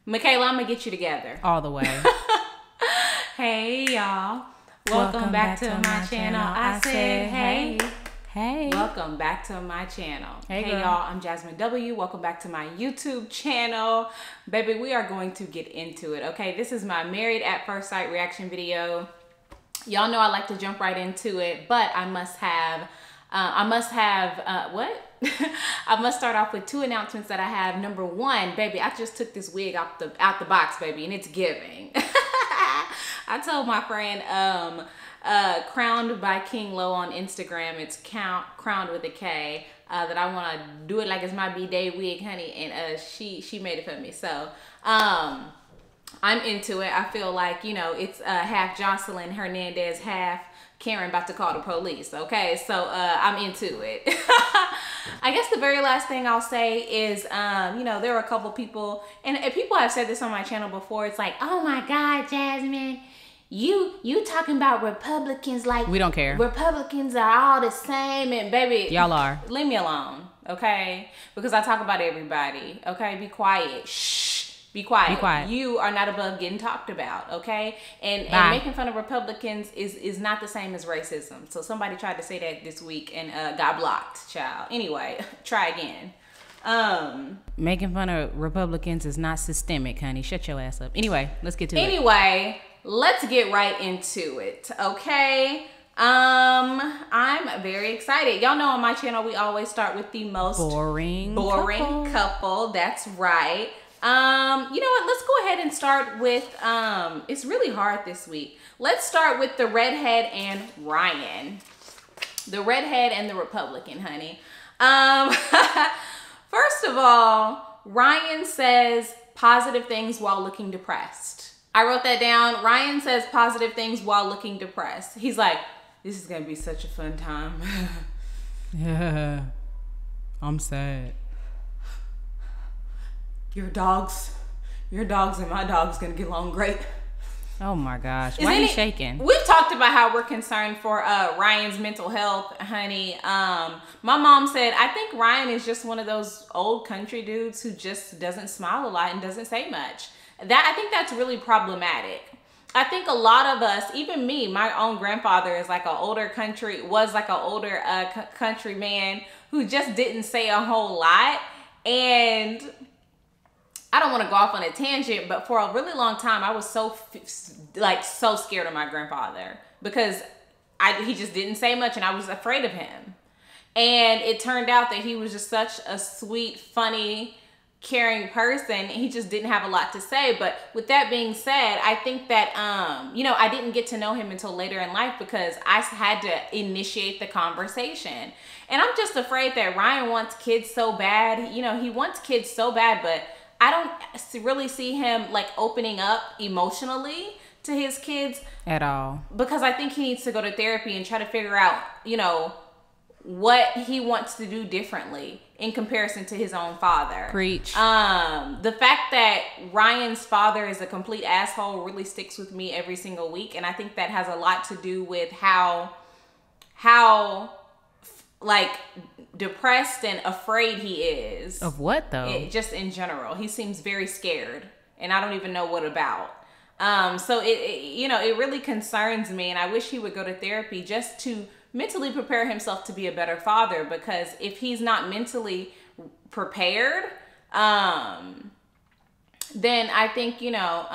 Michaela, I'm gonna get you together. All the way. Hey, y'all. Welcome back to my channel. I said, hey. Hey. Welcome back to my channel. Hey, y'all. I'm Jazmyn W. Welcome back to my YouTube channel. Baby, we are going to get into it, okay? This is my Married at First Sight reaction video. Y'all know I like to jump right into it, but I must start off with two announcements that I have. Number one, baby, I just took this wig out the box, baby, and it's giving. I told my friend, Crowned by King Low on Instagram, it's crowned with a K, that I want to do it like it's my B-Day wig, honey, and she made it for me. So I'm into it. I feel like, you know, it's half Jocelyn Hernandez, half Karen about to call the police, okay? So I'm into it. I guess the very last thing I'll say is, you know, there are a couple people, and people have said this on my channel before. It's like, oh my God, Jazmyn, you talking about Republicans like we don't care. Republicans are all the same, and baby, y'all are. Leave me alone, okay? Because I talk about everybody, okay? Be quiet. Shh. Be quiet. Be quiet. You are not above getting talked about, okay? And making fun of Republicans is not the same as racism. So somebody tried to say that this week and got blocked, child. Anyway, try again. Making fun of Republicans is not systemic, honey. Shut your ass up. Anyway, let's get to it. Anyway, let's get right into it, okay? I'm very excited. Y'all know on my channel we always start with the most boring couple. That's right. You know what? Let's go ahead and start with, it's really hard this week. Let's start with the redhead and Ryan. The redhead and the Republican, honey. First of all, Ryan says positive things while looking depressed. I wrote that down. Ryan says positive things while looking depressed. He's like, this is going to be such a fun time. Yeah, I'm sad. Your dogs and my dog's gonna get along great. Oh my gosh, why are you shaking? We've talked about how we're concerned for Ryan's mental health, honey. My mom said, I think Ryan is just one of those old country dudes who just doesn't smile a lot and doesn't say much. I think that's really problematic. I think a lot of us, even me, my own grandfather is like an older country man who just didn't say a whole lot. And I don't want to go off on a tangent, but for a really long time, I was so scared of my grandfather because he just didn't say much and I was afraid of him. And it turned out that he was just such a sweet, funny, caring person. He just didn't have a lot to say. But with that being said, I think that, you know, I didn't get to know him until later in life because I had to initiate the conversation. And I'm just afraid that Ryan wants kids so bad. You know, he wants kids so bad, but I don't really see him like opening up emotionally to his kids at all, because I think he needs to go to therapy and try to figure out, you know, what he wants to do differently in comparison to his own father. Preach. The fact that Ryan's father is a complete asshole really sticks with me every single week, and I think that has a lot to do with how like depressed and afraid he is. Of what though? Just in general. He seems very scared and I don't even know what about. So you know, it really concerns me and I wish he would go to therapy just to mentally prepare himself to be a better father, because if he's not mentally prepared, then I think, you know,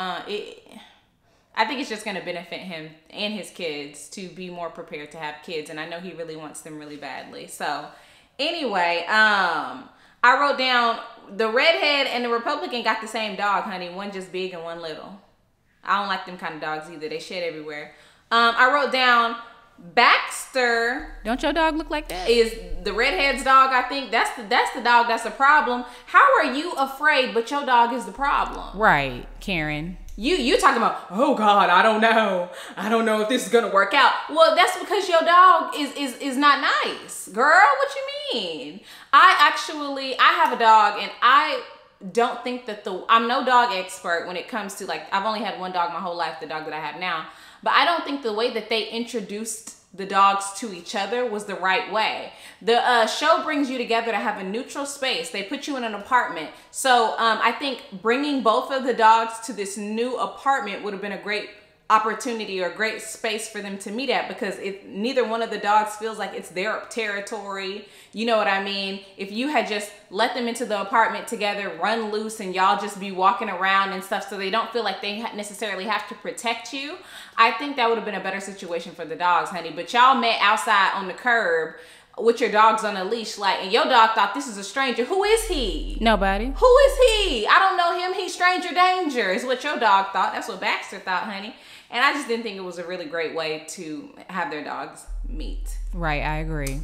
I think it's just going to benefit him and his kids to be more prepared to have kids. And I know he really wants them really badly. So anyway, I wrote down the redhead and the Republican got the same dog, honey. One just big and one little. I don't like them kind of dogs either. They shed everywhere. I wrote down Baxter. Don't your dog look like that? Is the redhead's dog, I think. That's the dog that's a problem. How are you afraid but your dog is the problem? Right, Karen. You talking about, oh God, I don't know if this is gonna work out. Well, that's because your dog is not nice, girl. What you mean? I have a dog, and I don't think that I'm no dog expert when it comes to, like, I've only had one dog my whole life, the dog that I have now, but I don't think the way that they introduced the dogs to each other was the right way. The show brings you together to have a neutral space. They put you in an apartment. So I think bringing both of the dogs to this new apartment would have been a great opportunity or great space for them to meet at, because neither one of the dogs feels like it's their territory. You know what I mean? If you had just let them into the apartment together, run loose, and y'all just be walking around and stuff, so they don't feel like they necessarily have to protect you, I think that would have been a better situation for the dogs, honey. But y'all met outside on the curb with your dogs on a leash, like, and your dog thought this is a stranger. Who is he? Nobody. Who is he? I don't know him. He's stranger danger is what your dog thought. That's what Baxter thought, honey. And I just didn't think it was a really great way to have their dogs meet. Right, I agree.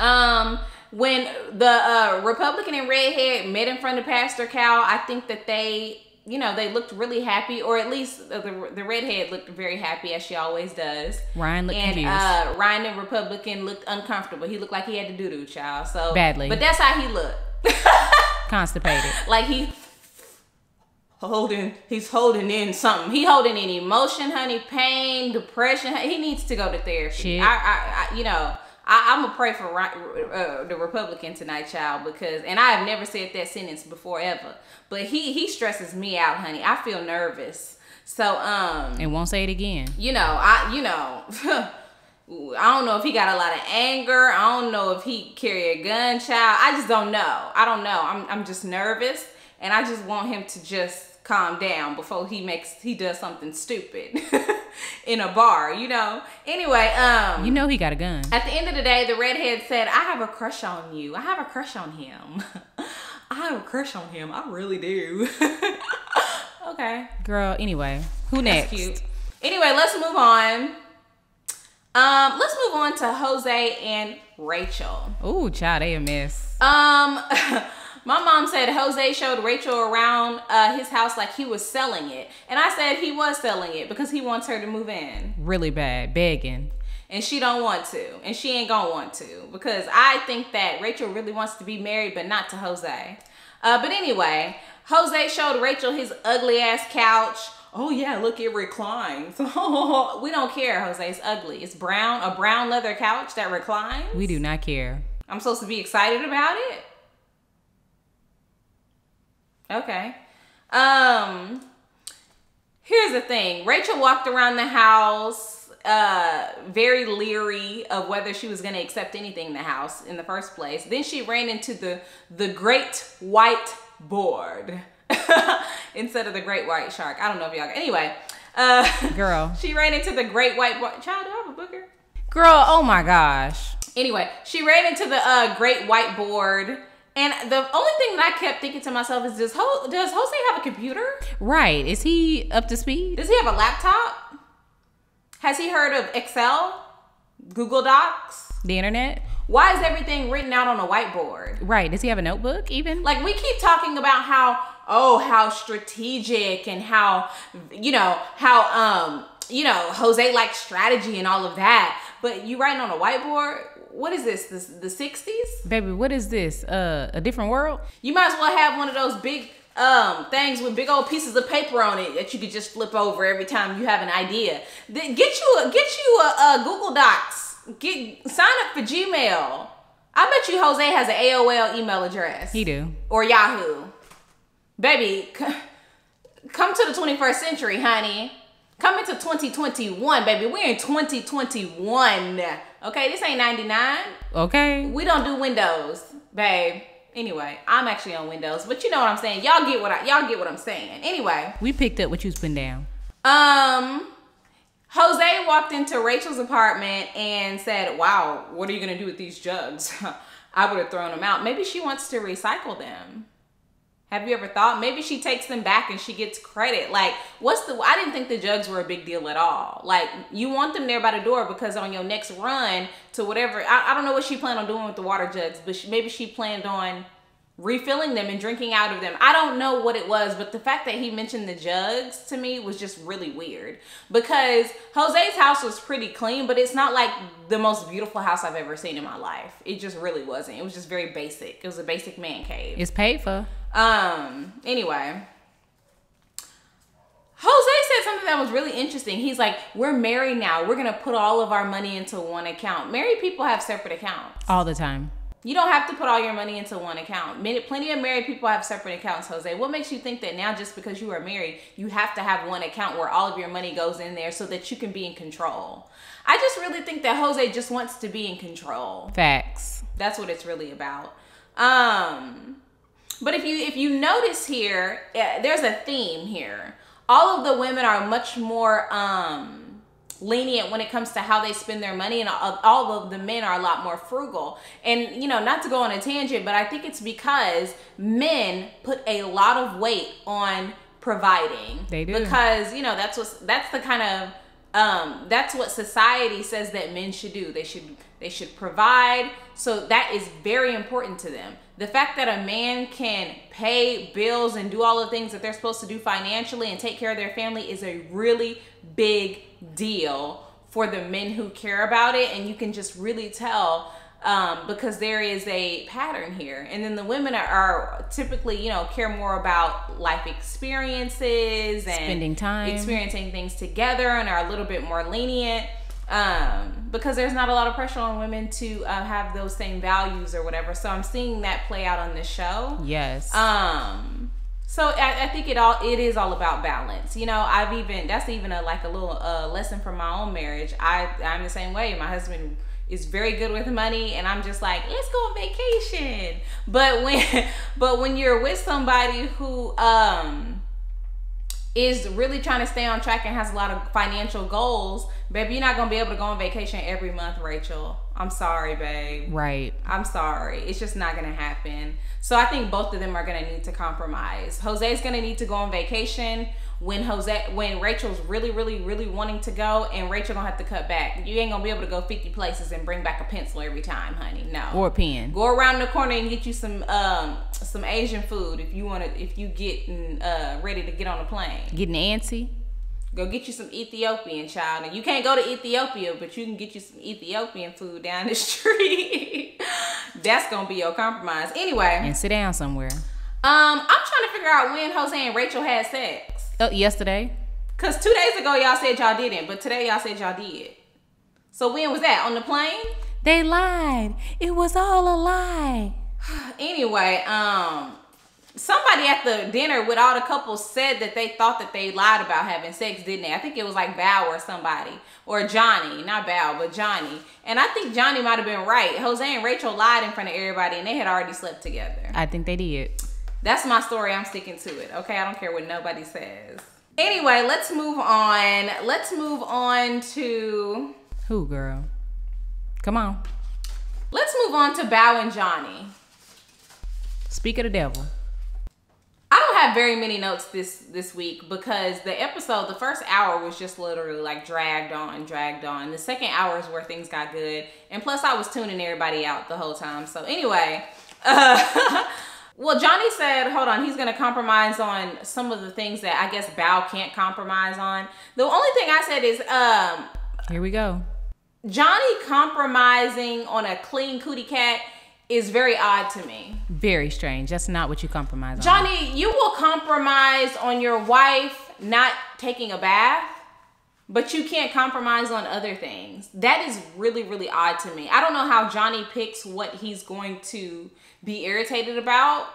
When the Republican and redhead met in front of Pastor Cal, I think that they looked really happy, or at least the redhead looked very happy, as she always does. Ryan looked confused. Ryan, the Republican, looked uncomfortable. He looked like he had to doo-doo, child. So badly. But that's how he looked. Constipated. Like he's holding in something. He holding in emotion, honey, pain, depression. He needs to go to therapy. Shit. I'm gonna pray for the Republican tonight, child, because, and I have never said that sentence before ever, but he stresses me out, honey. I feel nervous. So and won't say it again. I don't know if he got a lot of anger. I don't know if he carry a gun, child. I just don't know. I don't know. I'm just nervous, and I just want him to just calm down before he does something stupid in a bar, Anyway, he got a gun. At the end of the day, the redhead said, I have a crush on you. I have a crush on him. I have a crush on him. I really do. Okay. Girl, anyway. Who next? That's cute. Anyway, let's move on. Let's move on to Jose and Rachel. Ooh, child, they a mess. My mom said Jose showed Rachel around his house like he was selling it. And I said he was selling it because he wants her to move in. Really bad. Begging. And she don't want to. And she ain't gonna want to. Because I think that Rachel really wants to be married, but not to Jose. But anyway, Jose showed Rachel his ugly ass couch. Oh yeah, look, it reclines. We don't care, Jose. It's ugly. It's brown. A brown leather couch that reclines. We do not care. I'm supposed to be excited about it? Okay. Here's the thing. Rachel walked around the house very leery of whether she was going to accept anything in the house in the first place. Then she ran into the great white board instead of the great white shark. I don't know if y'all... Anyway. Girl. She ran into the great white board. Child, do I have a booger? Girl, oh my gosh. Anyway, she ran into the great white board. And the only thing that I kept thinking to myself is, does Jose have a computer? Right. Is he up to speed? Does he have a laptop? Has he heard of Excel? Google Docs? The internet? Why is everything written out on a whiteboard? Right. Does he have a notebook even? Like, we keep talking about how strategic and how Jose likes strategy and all of that. But you writing on a whiteboard? What is this? The 60s? Baby, what is this? A different world? You might as well have one of those big things with big old pieces of paper on it that you could just flip over every time you have an idea. Then get you a Google Docs. Sign up for Gmail. I bet you Jose has an AOL email address. He do. Or Yahoo. Baby, come to the 21st century, honey. Come into 2021, baby. We're in 2021. Okay, this ain't 99. Okay. We don't do Windows, babe. Anyway, I'm actually on Windows, but you know what I'm saying. Y'all get what I'm saying. Anyway, we picked up what you was putting down. Jose walked into Rachel's apartment and said, "Wow, what are you gonna do with these jugs?" I would have thrown them out. Maybe she wants to recycle them. Have you ever thought? Maybe she takes them back and she gets credit. Like, I didn't think the jugs were a big deal at all. Like, you want them there by the door because on your next run to whatever, I don't know what she planned on doing with the water jugs, but maybe she planned on refilling them and drinking out of them. I don't know what it was, but the fact that he mentioned the jugs to me was just really weird, because Jose's house was pretty clean, but it's not like the most beautiful house I've ever seen in my life. It just really wasn't. It was just very basic. It was a basic man cave. It's paid for. Anyway, Jose said something that was really interesting. He's like, we're married now. We're going to put all of our money into one account. Married people have separate accounts. All the time. You don't have to put all your money into one account. Plenty of married people have separate accounts, Jose. What makes you think that now just because you are married, you have to have one account where all of your money goes in there so that you can be in control? I just really think that Jose just wants to be in control. Facts. That's what it's really about. But if you notice here, there's a theme here. All of the women are much more lenient when it comes to how they spend their money, and all of the men are a lot more frugal. And not to go on a tangent, but I think it's because men put a lot of weight on providing. They do, because that's what society says that men should do. They should provide. So that is very important to them. The fact that a man can pay bills and do all the things that they're supposed to do financially and take care of their family is a really big deal for the men who care about it. And you can just really tell because there is a pattern here. And then the women are typically, care more about life experiences and spending time, experiencing things together, and are a little bit more lenient. Because there's not a lot of pressure on women to have those same values or whatever. So I'm seeing that play out on this show. Yes. So I think it is all about balance. That's even a little lesson from my own marriage. I'm the same way. My husband is very good with money, and I'm just like, let's go on vacation. But when you're with somebody who is really trying to stay on track and has a lot of financial goals, baby, you're not gonna be able to go on vacation every month, Rachel. I'm sorry, babe. Right. I'm sorry. It's just not gonna happen. So I think both of them are gonna need to compromise. Jose's gonna need to go on vacation when Rachel's really, really, really wanting to go, and Rachel don't have to cut back. You ain't gonna be able to go 50 places and bring back a pencil every time, honey. No. Or a pen. Go around the corner and get you some Asian food if you getting ready to get on a plane. Getting antsy. Go get you some Ethiopian, child. And you can't go to Ethiopia, but you can get you some Ethiopian food down the street. That's gonna be your compromise. Anyway. And sit down somewhere. I'm trying to figure out when Jose and Rachel had sex. Yesterday. Cause 2 days ago y'all said y'all didn't, but today y'all said y'all did. So when was that? On the plane? They lied. It was all a lie. Anyway, somebody at the dinner with all the couples said that they thought that they lied about having sex, didn't they? I think it was like Bow or somebody. Or Johnny. Not Bow, but Johnny. And I think Johnny might have been right. Jose and Rachel lied in front of everybody, and they had already slept together. I think they did. That's my story. I'm sticking to it. Okay? I don't care what nobody says. Anyway, let's move on. Let's move on to... Who, girl? Come on. Let's move on to Bow and Johnny. Speak of the devil. I don't have very many notes this week because the episode, the first hour was just literally like dragged on. The second hour is where things got good. And plus I was tuning everybody out the whole time. So anyway, well, Johnny said, hold on, he's going to compromise on some of the things that I guess Bow can't compromise on. The only thing I said is, here we go. Johnny compromising on a clean cootie cat is very odd to me. Very strange. That's not what you compromise on. Johnny, you will compromise on your wife not taking a bath, but you can't compromise on other things. That is really, really odd to me. I don't know how Johnny picks what he's going to be irritated about.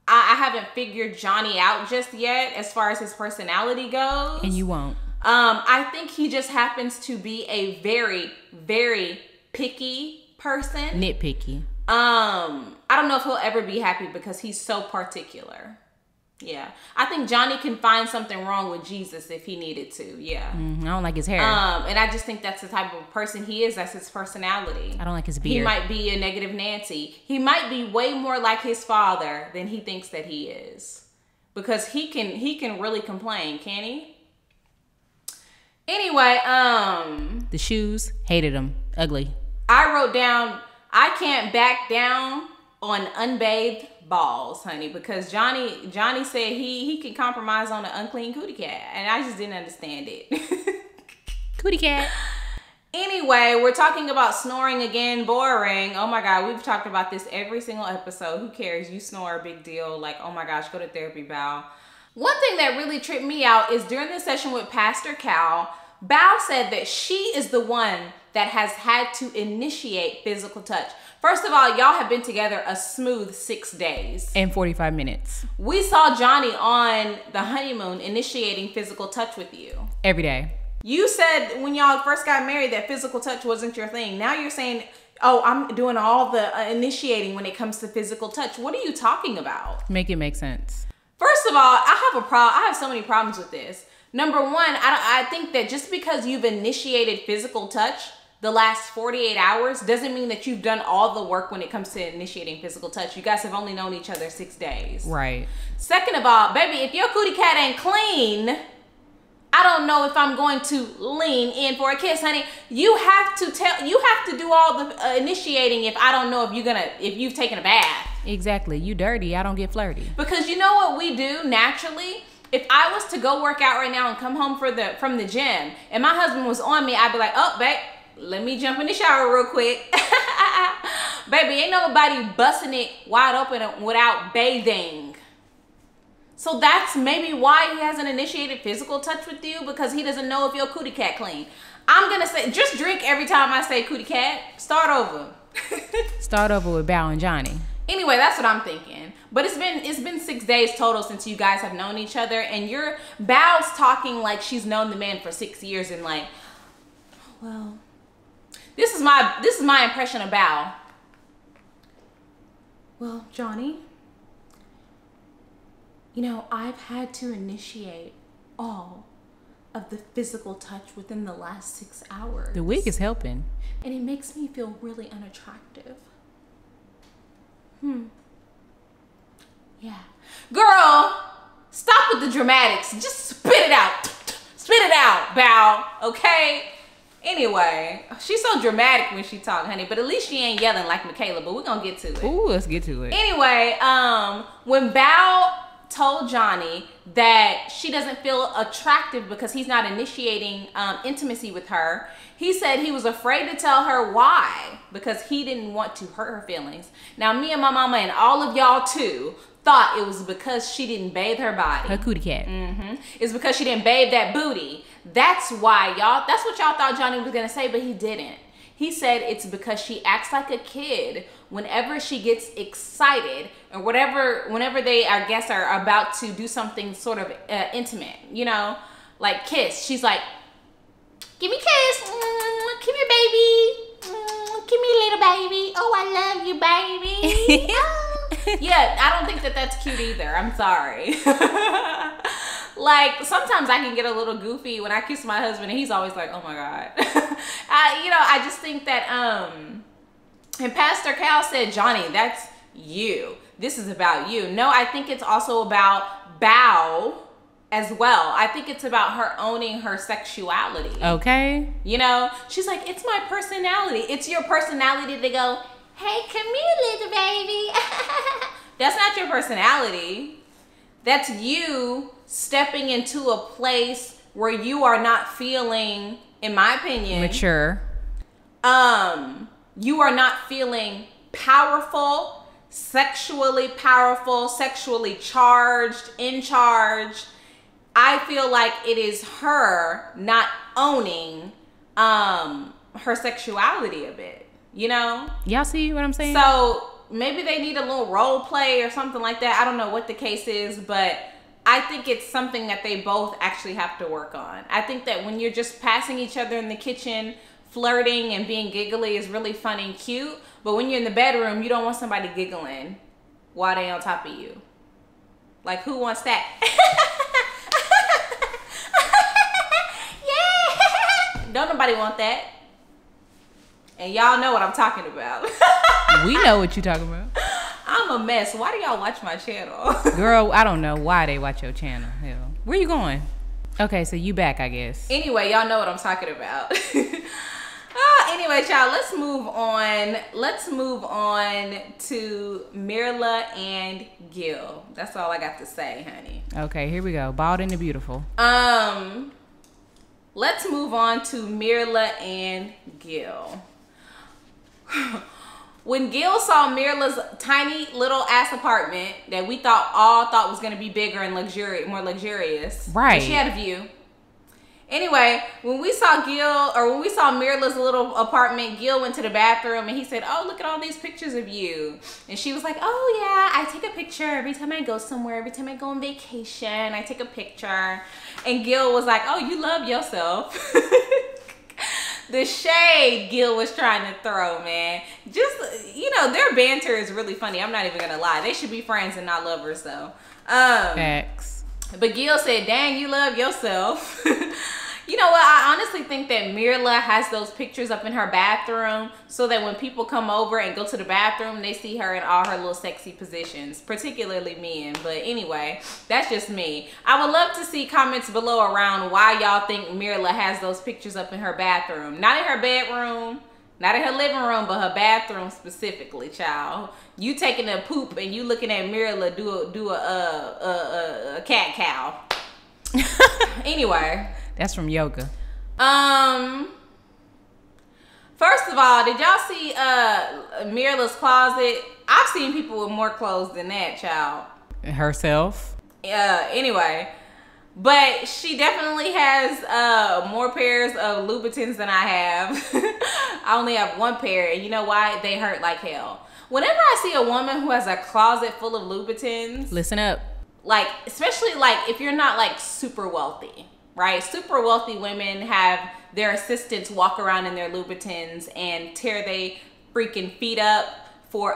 I haven't figured Johnny out just yet as far as his personality goes. And you won't. I think he just happens to be a very, very picky person. Nitpicky. I don't know if he'll ever be happy because he's so particular. Yeah. I think Johnny can find something wrong with Jesus if he needed to. Yeah. I don't like his hair. And I just think that's the type of person he is. That's his personality. I don't like his beard. He might be a negative Nancy. He might be way more like his father than he thinks that he is. Because he can really complain, can he? Anyway, the shoes, hated them. Ugly. I wrote down, I can't back down on unbathed balls, honey, because Johnny said he can compromise on an unclean cootie cat, and I just didn't understand it. Cootie cat. Anyway, we're talking about snoring again. Boring. Oh my God, we've talked about this every single episode. Who cares? You snore, big deal. Like, oh my gosh, go to therapy, Bow. One thing that really tripped me out is during the session with Pastor Cal, Bao said that she is the one that has had to initiate physical touch. First of all, y'all have been together a smooth 6 days. And 45 minutes. We saw Johnny on the honeymoon initiating physical touch with you. Every day. You said when y'all first got married that physical touch wasn't your thing. Now you're saying, oh, I'm doing all the initiating when it comes to physical touch. What are you talking about? Make it make sense. First of all, I have so many problems with this. Number one, I think that just because you've initiated physical touch the last 48 hours doesn't mean that you've done all the work when it comes to initiating physical touch. You guys have only known each other 6 days. Right. Second of all, baby, if your cootie cat ain't clean, I don't know if I'm going to lean in for a kiss, honey. You have to do all the initiating if I don't know if you've taken a bath. Exactly. You dirty. I don't get flirty. Because you know what we do naturally? If I was to go work out right now and come home from the gym and my husband was on me, I'd be like, oh, babe, let me jump in the shower real quick. Baby, ain't nobody busting it wide open without bathing. So that's maybe why he hasn't initiated physical touch with you, because he doesn't know if your cootie cat clean. I'm going to say, just drink every time I say cootie cat. Start over. Start over with Bao and Johnny. Anyway, that's what I'm thinking. But it's been 6 days total since you guys have known each other, and your Bao's talking like she's known the man for 6 years, and like, well, this is my impression of Bao. Well, Johnny, you know, I've had to initiate all of the physical touch within the last 6 hours. The wig is helping. And it makes me feel really unattractive. Yeah. Girl, stop with the dramatics. Just spit it out. Spit it out, Bao. Okay? Anyway, she's so dramatic when she talk, honey. But at least she ain't yelling like Michaela. But we're going to get to it. Ooh, let's get to it. Anyway, when Bao told Johnny that she doesn't feel attractive because he's not initiating intimacy with her, he said he was afraid to tell her why, because he didn't want to hurt her feelings. Now, me and my mama and all of y'all too thought it was because she didn't bathe her body. Her cootie cat. It's because she didn't bathe that booty. That's why, y'all. That's what y'all thought Johnny was gonna say, but he didn't. He said it's because she acts like a kid whenever she gets excited, or whenever they, I guess, are about to do something sort of intimate, you know, like kiss. She's like, give me a kiss, give me a baby, give me a little baby. Oh, I love you, baby. Yeah, I don't think that that's cute either. I'm sorry. Like, sometimes I can get a little goofy when I kiss my husband, and he's always like, oh my God. I just think that, and Pastor Cal said, Johnny, that's you. This is about you. No, I think it's also about Bao as well. I think it's about her owning her sexuality. Okay. You know, she's like, it's my personality. It's your personality to go, hey, come here, little baby. That's not your personality. That's you stepping into a place where you are not feeling, in my opinion, mature. You are not feeling powerful, sexually charged, in charge. I feel like it is her not owning her sexuality a bit, you know? Y'all see what I'm saying? So maybe they need a little role play or something like that. I don't know what the case is, but I think it's something that they both actually have to work on. I think that when you're just passing each other in the kitchen, flirting and being giggly is really fun and cute. But when you're in the bedroom, you don't want somebody giggling while they on top of you. Like, who wants that? Yeah! Don't nobody want that. And y'all know what I'm talking about. We know what you're talking about. I'm a mess. Why do y'all watch my channel? Girl, I don't know why they watch your channel. Hell. Where you going? Okay, so you back, I guess. Anyway, y'all know what I'm talking about. Anyway, y'all, let's move on. Let's move on to Mirla and Gill. That's all I got to say, honey. Okay, here we go. Bald and the Beautiful. Let's move on to Mirla and Gill. When Gill saw Mirla's tiny little ass apartment that we all thought was gonna be bigger and more luxurious. Right. She had a view. Anyway, when we saw Mirla's little apartment, Gill went to the bathroom and he said, "Oh, look at all these pictures of you." And she was like, "Oh yeah, I take a picture every time I go somewhere, every time I go on vacation, I take a picture." And Gill was like, "Oh, you love yourself." The shade Gill was trying to throw, man. Just, their banter is really funny. I'm not even gonna lie. They should be friends and not lovers though. Facts. But Gill said, "Dang, you love yourself." You know what? I honestly think that Mirla has those pictures up in her bathroom so that when people come over and go to the bathroom, they see her in all her little sexy positions, particularly men. But anyway, that's just me. I would love to see comments below around why y'all think Mirla has those pictures up in her bathroom. Not in her bedroom, not in her living room, but her bathroom specifically, child. You taking a poop and you looking at Mirla do a cat cow. Anyway. That's from yoga. First of all, did y'all see Mirla's closet? I've seen people with more clothes than that, child. Herself? Anyway. But she definitely has more pairs of Louboutins than I have. I only have one pair, and you know why? They hurt like hell. Whenever I see a woman who has a closet full of Louboutins, listen up. Like, especially like if you're not like super wealthy, right? Super wealthy women have their assistants walk around in their Louboutins and tear they freaking feet up for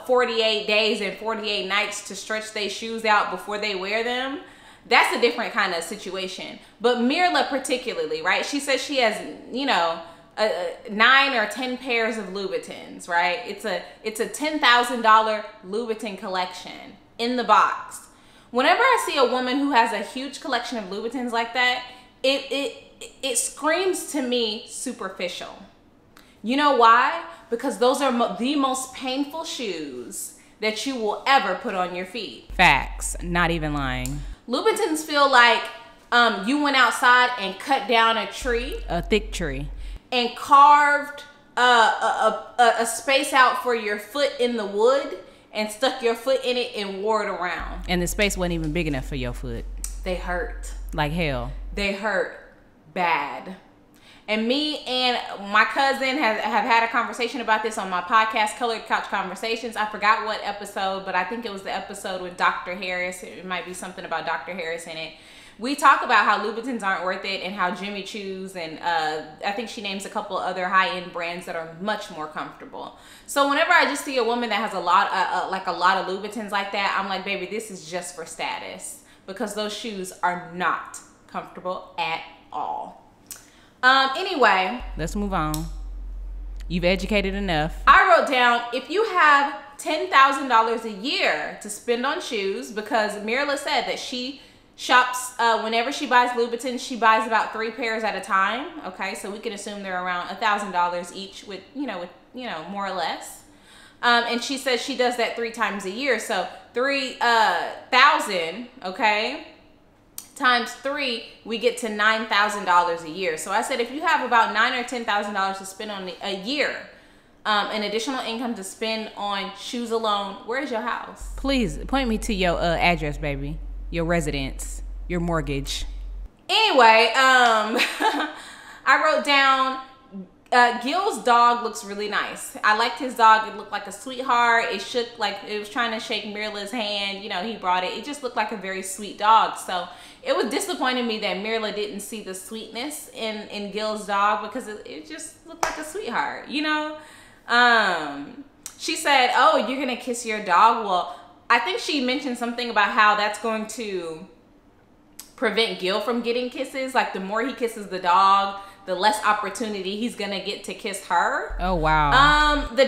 48 days and 48 nights to stretch their shoes out before they wear them. That's a different kind of situation. But Mirla particularly, right? She says she has, 9 or 10 pairs of Louboutins, right? It's a $10,000 Louboutin collection in the box. Whenever I see a woman who has a huge collection of Louboutins like that, it screams to me superficial. You know why? Because those are the most painful shoes that you will ever put on your feet. Facts. Not even lying. Louboutins feel like you went outside and cut down a tree. A thick tree. And carved a space out for your foot in the wood and stuck your foot in it and wore it around. And the space wasn't even big enough for your foot. They hurt. Like hell. They hurt bad. And me and my cousin have had a conversation about this on my podcast, Colored Couch Conversations. I forgot what episode, but I think it was the episode with Dr. Harris. It might be something about Dr. Harris in it. We talk about how Louboutins aren't worth it and how Jimmy Choo's and I think she names a couple other high-end brands that are much more comfortable. So whenever I just see a woman that has a lot of Louboutins like that, I'm like, baby, this is just for status, because those shoes are not comfortable at all. Anyway, let's move on. You've educated enough. I wrote down, if you have $10,000 a year to spend on shoes, because Mirla said that she shops, whenever she buys Louboutins, she buys about 3 pairs at a time. Okay, so we can assume they're around $1,000 each, with more or less. And she says she does that 3 times a year. So 3,000, okay, times 3, we get to $9,000 a year. So I said, if you have about $9,000 or $10,000 to spend on a year, an additional income to spend on shoes alone, where's your house? Please point me to your address, baby. Your residence, your mortgage. Anyway, I wrote down, Gil's dog looks really nice. I liked his dog. It looked like a sweetheart. It shook like it was trying to shake Mirla's hand. He brought it. It just looked like a very sweet dog. So it was disappointing me that Mirla didn't see the sweetness in Gil's dog, because it just looked like a sweetheart, She said, "Oh, you're going to kiss your dog?" Well, I think she mentioned something about how that's going to prevent Gill from getting kisses. Like, the more he kisses the dog, the less opportunity he's gonna get to kiss her. Oh wow. The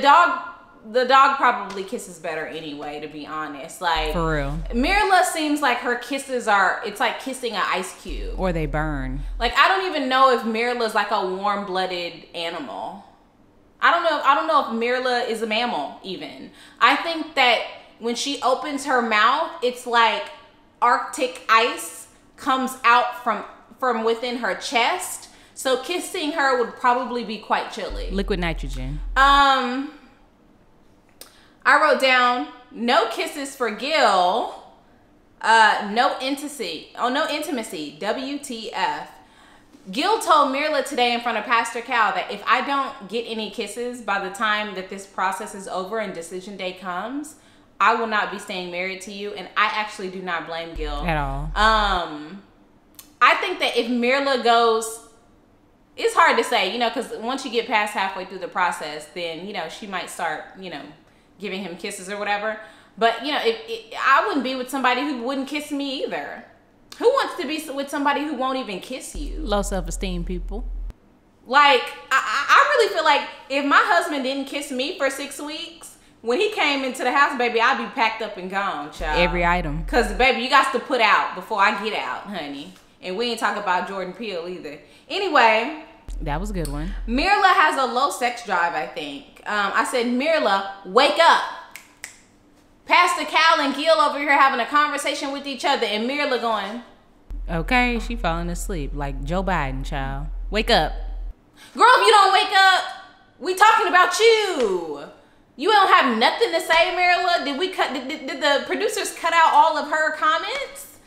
dog probably kisses better anyway, to be honest. Like, for real. Mirla seems like her kisses it's like kissing an ice cube. Or they burn. Like, I don't even know if Mirla's like a warm-blooded animal. I don't know if Mirla is a mammal even. I think that when she opens her mouth, it's like Arctic ice comes out from within her chest. So kissing her would probably be quite chilly. Liquid nitrogen. I wrote down, no kisses for Gill. No intimacy. Oh, no intimacy. WTF. Gill told Mirla today in front of Pastor Cal that if I don't get any kisses by the time that this process is over and decision day comes, I will not be staying married to you. And I actually do not blame Gill. At all. I think that if Mirla goes, it's hard to say, you know, because once you get past halfway through the process, then, you know, she might start, you know, giving him kisses or whatever. But, you know, I wouldn't be with somebody who wouldn't kiss me either. Who wants to be with somebody who won't even kiss you? Low self-esteem people. Like, I really feel like if my husband didn't kiss me for 6 weeks, when he came into the house, baby, I'd be packed up and gone, child. Every item. Because, baby, you got to put out before I get out, honey. And we ain't talking about Jordan Peele either. Anyway. That was a good one. Mirla has a low sex drive, I think. I said, Mirla, wake up. Pastor Cal and Gill over here having a conversation with each other, and Mirla going, okay, she falling asleep like Joe Biden, child. Wake up. Girl, if you don't wake up, we talking about you. You don't have nothing to say, Mirla? Did the producers cut out all of her comments?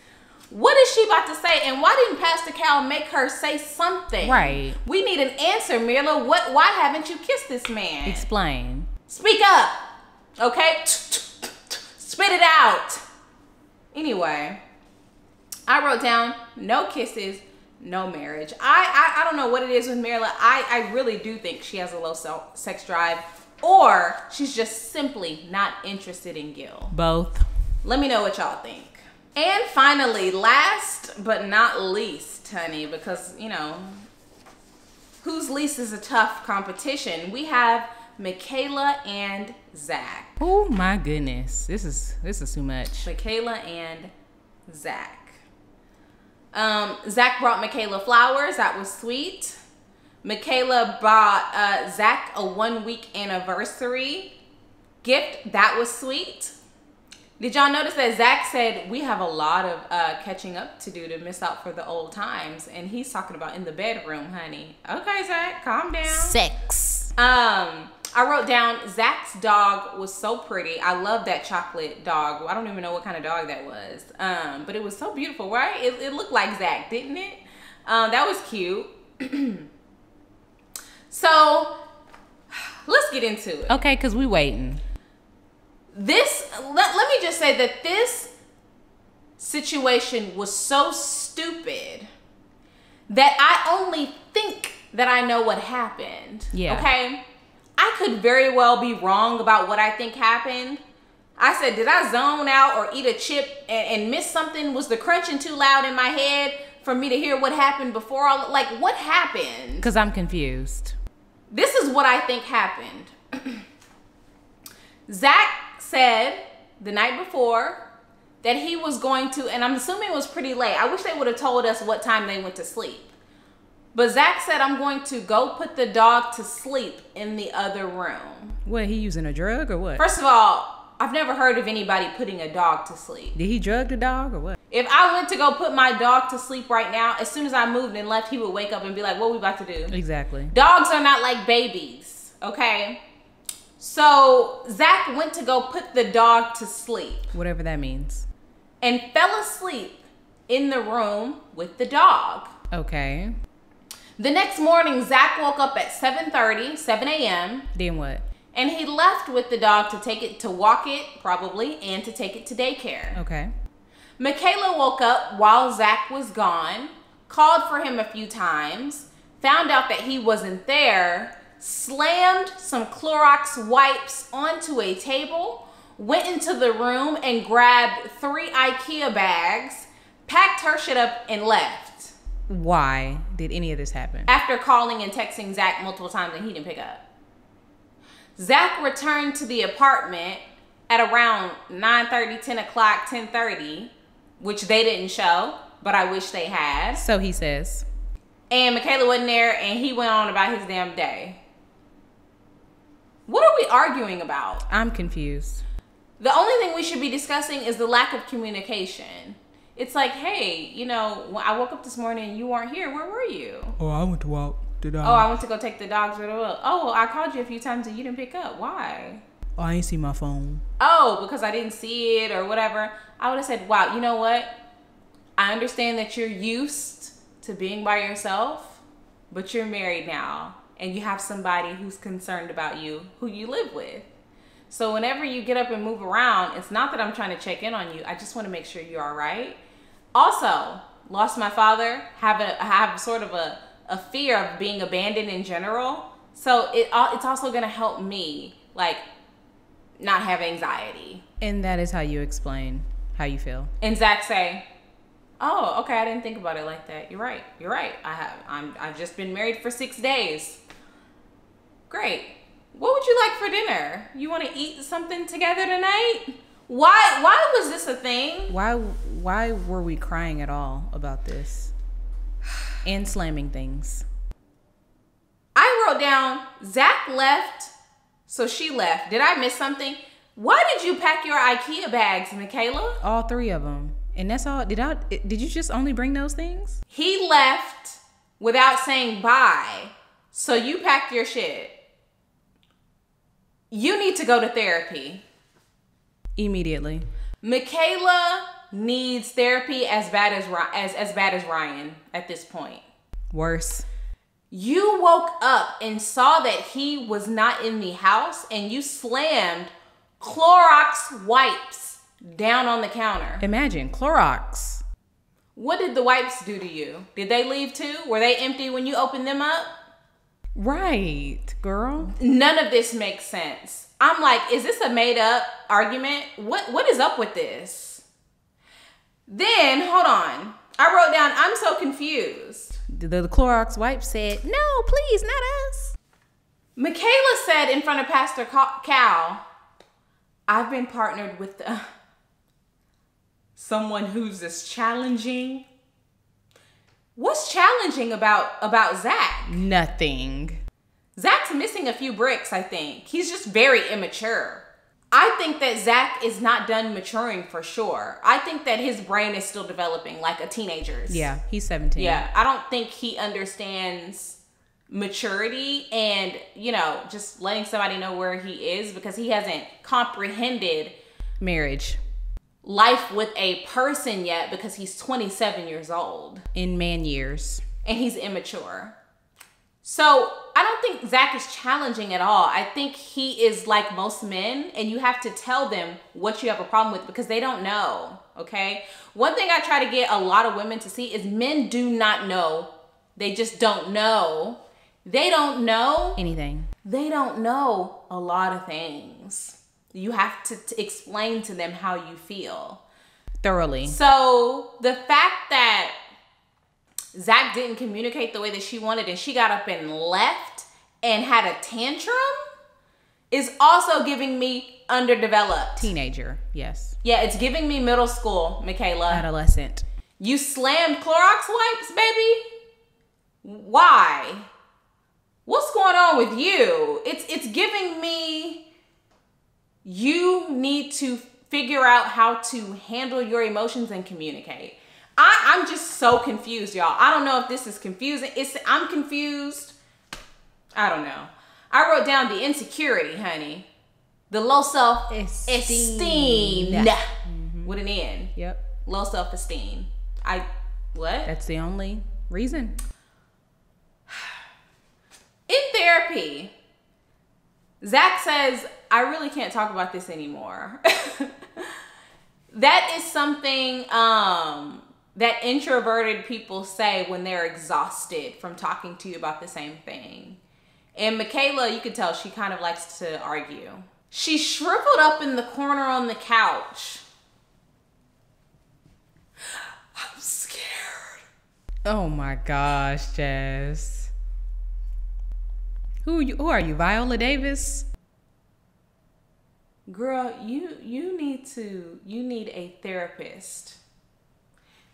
What is she about to say? And why didn't Pastor Cal make her say something? Right. We need an answer, Mirla. Why haven't you kissed this man? Explain. Speak up. Okay? Spit it out. Anyway, I wrote down no kisses, no marriage. I don't know what it is with Mirla. I really do think she has a low sex drive, or she's just simply not interested in Gill. Both. Let me know what y'all think. And finally, last but not least, honey, because, you know, whose least is a tough competition. We have Michaela and Zach. Oh my goodness, this is too much. Michaela and Zach. Zach brought Michaela flowers. That was sweet. Michaela bought Zach a 1-week anniversary gift. That was sweet. Did y'all notice that Zach said we have a lot of catching up to do to miss out for the old times, and he's talking about in the bedroom, honey. Okay, Zach, calm down. Sex. I wrote down Zach's dog was so pretty. I love that chocolate dog. I don't even know what kind of dog that was. But it was so beautiful, right? It looked like Zach, didn't it? That was cute. So let's get into it. Okay, because we waiting. Let me just say that this situation was so stupid that I only think that I know what happened. Yeah. Okay? I could very well be wrong about what I think happened. I said, did I zone out or eat a chip and miss something? Was the crunching too loud in my head for me to hear what happened before? Like, what happened? Because I'm confused. This is what I think happened. Zach said the night before that he was going to, and I'm assuming it was pretty late. I wish they would have told us what time they went to sleep. But Zach said, I'm going to go put the dog to sleep in the other room. What, he using a drug or what? First of all, I've never heard of anybody putting a dog to sleep. Did he drug the dog or what? If I went to go put my dog to sleep right now, as soon as I moved and left, he would wake up and be like, what we about to do? Exactly. Dogs are not like babies, okay? So Zach went to go put the dog to sleep. Whatever that means. And fell asleep in the room with the dog. Okay. The next morning, Zach woke up at 7:30, 7 a.m. Then what? And he left with the dog to take it, to walk it, probably, and to take it to daycare. Okay. Michaela woke up while Zach was gone, called for him a few times, found out that he wasn't there, slammed some Clorox wipes onto a table, went into the room and grabbed 3 IKEA bags, packed her shit up, and left. Why did any of this happen? After calling and texting Zach multiple times and he didn't pick up. Zach returned to the apartment at around 9:30, 10 o'clock, 10:30, which they didn't show, but I wish they had. So he says. And Michaela wasn't there, and he went on about his damn day. What are we arguing about? I'm confused. The only thing we should be discussing is the lack of communication. It's like, hey, you know, when I woke up this morning and you weren't here. Where were you? Oh, I went to walk the dog. Oh, I went to go take the dogs. Oh, I called you a few times and you didn't pick up. Why? Oh, I ain't see my phone. Oh, because I didn't see it or whatever, I would have said, wow, you know what? I understand that you're used to being by yourself, but you're married now and you have somebody who's concerned about you, who you live with. So whenever you get up and move around, it's not that I'm trying to check in on you. I just want to make sure you're all right. Also, lost my father, have sort of a fear of being abandoned in general. So it's also going to help me, like, not have anxiety. And that is how you explain how you feel. And Zach say, oh, okay, I didn't think about it like that. You're right. I've just been married for 6 days. Great. What would you like for dinner? You want to eat something together tonight? Why was this a thing? Why were we crying at all about this? And slamming things. I wrote down, Zach left, so she left. Did I miss something? Why did you pack your IKEA bags, Michaela? All 3 of them. And that's all. Did you just only bring those things? He left without saying bye, so you packed your shit. You need to go to therapy. Immediately. Michaela needs therapy as bad as Ryan at this point. Worse. You woke up and saw that he was not in the house and you slammed Clorox wipes down on the counter. Imagine, Clorox. What did the wipes do to you? Did they leave too? Were they empty when you opened them up? Right, girl. None of this makes sense. I'm like, is this a made up argument? What is up with this? Then, hold on. I wrote down, I'm so confused. The Clorox wipe said, no, please, not us. Michaela said in front of Pastor Cal, I've been partnered with someone who's as challenging. What's challenging about Zach? Nothing. Zach's missing a few bricks, I think. He's just very immature. I think that Zach is not done maturing for sure. I think that his brain is still developing like a teenager's. Yeah, he's 17. Yeah, I don't think he understands maturity and, just letting somebody know where he is because he hasn't comprehended marriage. Life with a person yet because he's 27 years old. In man years. And he's immature. So I don't think Zach is challenging at all. I think he is like most men and you have to tell them what you have a problem with because they don't know, okay? One thing I try to get a lot of women to see is men do not know. They just don't know. They don't know anything. They don't know a lot of things. You have to explain to them how you feel. Thoroughly. So the fact that Zach didn't communicate the way that she wanted and she got up and left and had a tantrum is also giving me underdeveloped. Teenager, yes. Yeah, it's giving me middle school, Michaela. Adolescent. You slammed Clorox wipes, baby? Why? What's going on with you? It's giving me... You need to figure out how to handle your emotions and communicate. I'm just so confused, y'all. I don't know if this is confusing. I'm confused. I don't know. I wrote down the insecurity, honey. The low self-esteem. Mm-hmm. With an N. Yep. Low self-esteem. What? That's the only reason. In therapy, Zach says, I really can't talk about this anymore. That is something that introverted people say when they're exhausted from talking to you about the same thing. And Michaela, you can tell she kind of likes to argue. She shriveled up in the corner on the couch. I'm scared. Oh my gosh, Jazz. Who are you, Viola Davis? Girl, you need a therapist.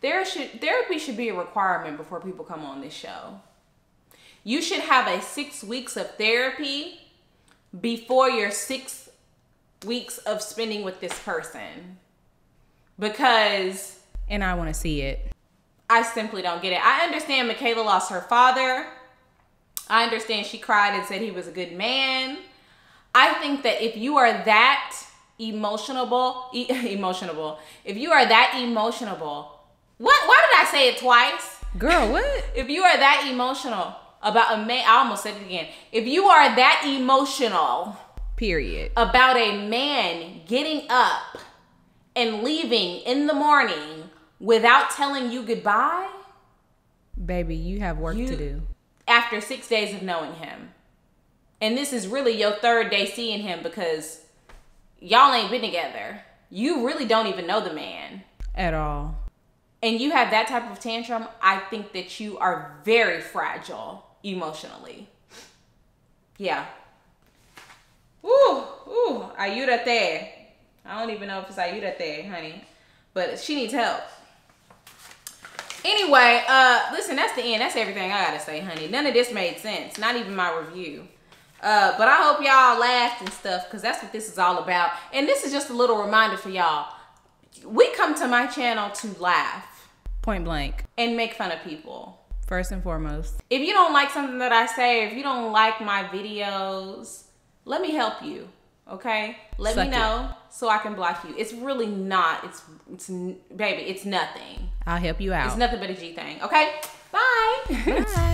Therapy should be a requirement before people come on this show. You should have a 6 weeks of therapy before your 6 weeks of spending with this person. Because... And I want to see it. I simply don't get it. I understand Michaela lost her father. I understand she cried and said he was a good man. I think that if you are that emotional, if you are that emotional, why did I say it twice? Girl, what? If you are that emotional about a man, I almost said it again. If you are that emotional, period, about a man getting up and leaving in the morning without telling you goodbye, baby, you have work to do. After 6 days of knowing him. And this is really your third day seeing him because y'all ain't been together. You really don't even know the man. At all. And you have that type of tantrum, I think that you are very fragile emotionally. Yeah. Ooh, ayúdate. I don't even know if it's ayúdate, honey. But she needs help. Anyway, listen, that's the end. That's everything I gotta say, honey. None of this made sense. Not even my review. But I hope y'all laughed and stuff, because that's what this is all about. And this is just a little reminder for y'all. We come to my channel to laugh. Point blank. And make fun of people. First and foremost. If you don't like something that I say, if you don't like my videos, let me help you. Okay? Let me know so I can block you. It's really not. Baby, it's nothing. I'll help you out. It's nothing but a G thing. Okay? Bye. Bye.